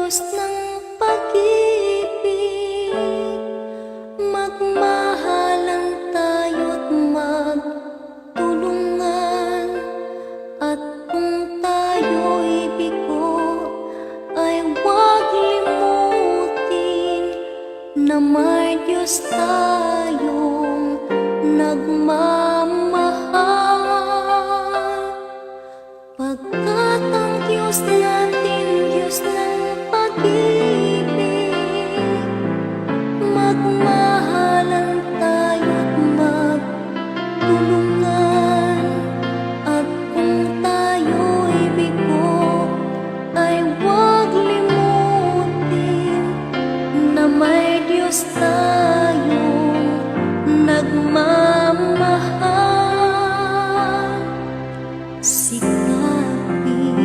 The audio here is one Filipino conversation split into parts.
Diyos ng pag-ibig, magmahalan tayo't magtulungan. At kung tayo'y bigo, ay huwag limutin na may Diyos tayong nagmamahal. Pagkat ang Diyos natin, Diyos ng pag-ibig, magmahalan tayo't magtulungan. At kung tayo'y bigo, ay huwag limutin na may Diyos tayong nagmamahal. Sikapin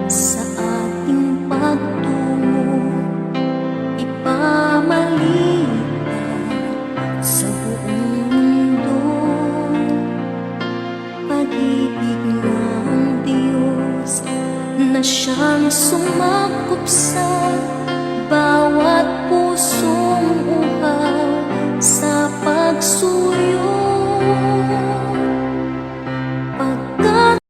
sa ating pagtungo, ipamalitan sa buong mundo, pag-ibig ng Diyos na siyang sumakop sa bawat puso.